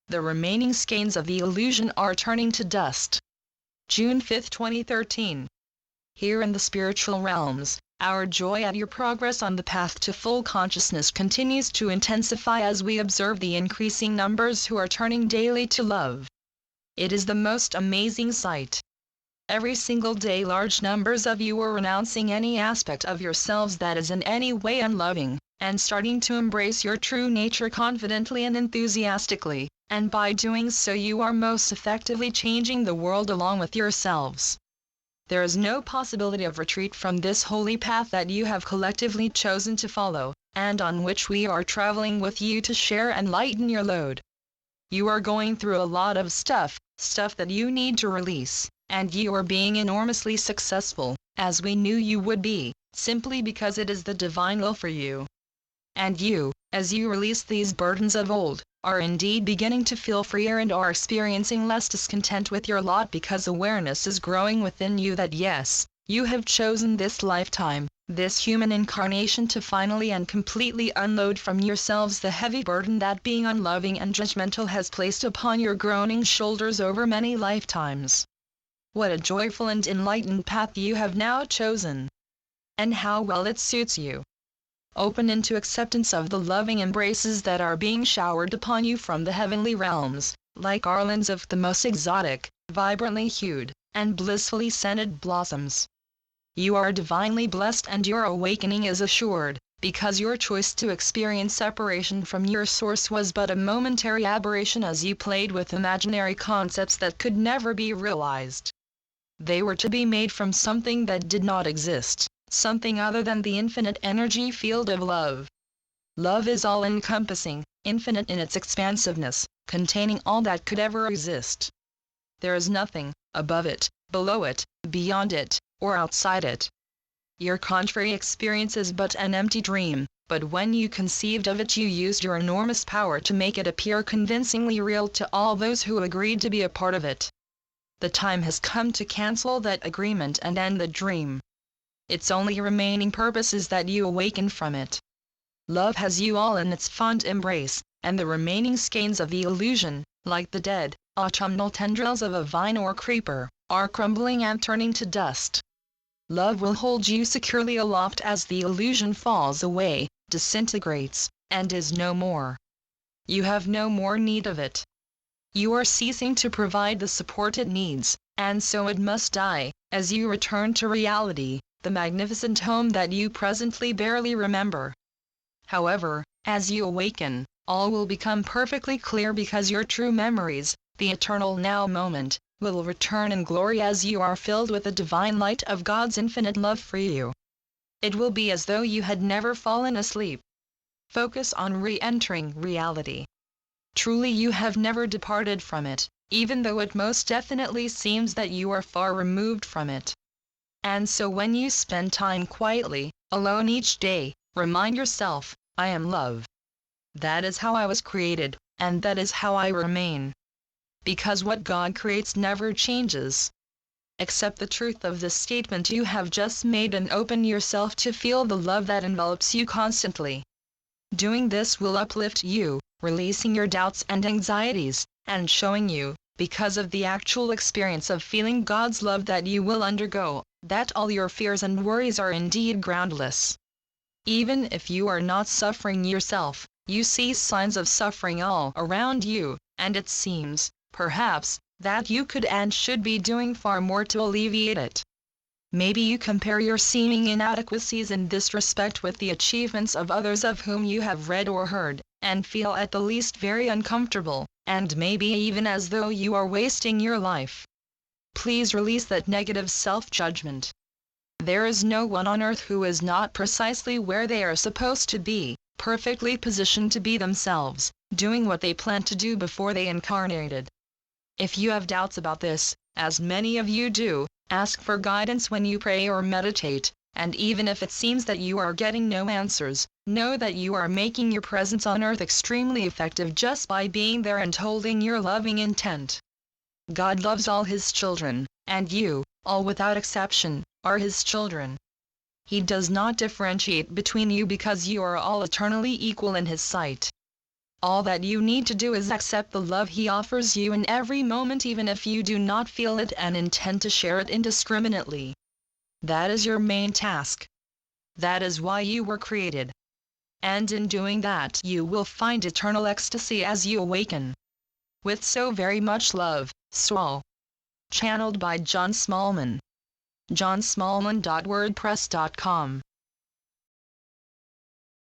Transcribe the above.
the remaining skeins of the illusion are turning to dust. June 5, 2013. Here in the spiritual realms, our joy at your progress on the path to full consciousness continues to intensify as we observe the increasing numbers who are turning daily to love. It is the most amazing sight. Every single day large numbers of you are renouncing any aspect of yourselves that is in any way unloving, and starting to embrace your true nature confidently and enthusiastically, and by doing so you are most effectively changing the world along with yourselves. There is no possibility of retreat from this holy path that you have collectively chosen to follow, and on which we are traveling with you to share and lighten your load. You are going through a lot of stuff that you need to release, and you are being enormously successful, as we knew you would be, simply because it is the divine will for you. And you, as you release these burdens of old, are indeed beginning to feel freer and are experiencing less discontent with your lot because awareness is growing within you that yes, you have chosen this lifetime, this human incarnation to finally and completely unload from yourselves the heavy burden that being unloving and judgmental has placed upon your groaning shoulders over many lifetimes. What a joyful and enlightened path you have now chosen! And how well it suits you! Open into acceptance of the loving embraces that are being showered upon you from the heavenly realms, like garlands of the most exotic, vibrantly hued, and blissfully scented blossoms. You are divinely blessed and your awakening is assured, because your choice to experience separation from your source was but a momentary aberration as you played with imaginary concepts that could never be realized. They were to be made from something that did not exist, something other than the infinite energy field of love. Love is all-encompassing, infinite in its expansiveness, containing all that could ever exist. There is nothing above it, below it, beyond it, or outside it. Your contrary experience is but an empty dream, but when you conceived of it you used your enormous power to make it appear convincingly real to all those who agreed to be a part of it. The time has come to cancel that agreement and end the dream. Its only remaining purpose is that you awaken from it. Love has you all in its fond embrace, and the remaining skeins of the illusion, like the dead, autumnal tendrils of a vine or creeper, are crumbling and turning to dust. Love will hold you securely aloft as the illusion falls away, disintegrates, and is no more. You have no more need of it. You are ceasing to provide the support it needs, and so it must die, as you return to reality, the magnificent home that you presently barely remember. However, as you awaken, all will become perfectly clear because your true memories, the eternal now moment, will return in glory as you are filled with the divine light of God's infinite love for you. It will be as though you had never fallen asleep. Focus on re-entering reality. Truly you have never departed from it, even though it most definitely seems that you are far removed from it. And so when you spend time quietly, alone each day, remind yourself, I am love. That is how I was created, and that is how I remain. Because what God creates never changes. Accept the truth of this statement you have just made and open yourself to feel the love that envelops you constantly. Doing this will uplift you, releasing your doubts and anxieties, and showing you, because of the actual experience of feeling God's love that you will undergo, that all your fears and worries are indeed groundless. Even if you are not suffering yourself, you see signs of suffering all around you, and it seems, perhaps, that you could and should be doing far more to alleviate it. Maybe you compare your seeming inadequacies in this respect with the achievements of others of whom you have read or heard, and feel at the least very uncomfortable, and maybe even as though you are wasting your life. Please release that negative self-judgment. There is no one on earth who is not precisely where they are supposed to be, perfectly positioned to be themselves, doing what they planned to do before they incarnated. If you have doubts about this, as many of you do, ask for guidance when you pray or meditate, and even if it seems that you are getting no answers, know that you are making your presence on earth extremely effective just by being there and holding your loving intent. God loves all His children, and you, all without exception, are His children. He does not differentiate between you because you are all eternally equal in His sight. All that you need to do is accept the love He offers you in every moment, even if you do not feel it, and intend to share it indiscriminately. That is your main task. That is why you were created. And in doing that, you will find eternal ecstasy as you awaken. With so very much love, Saul. Channeled by John Smallman. johnsmallman.wordpress.com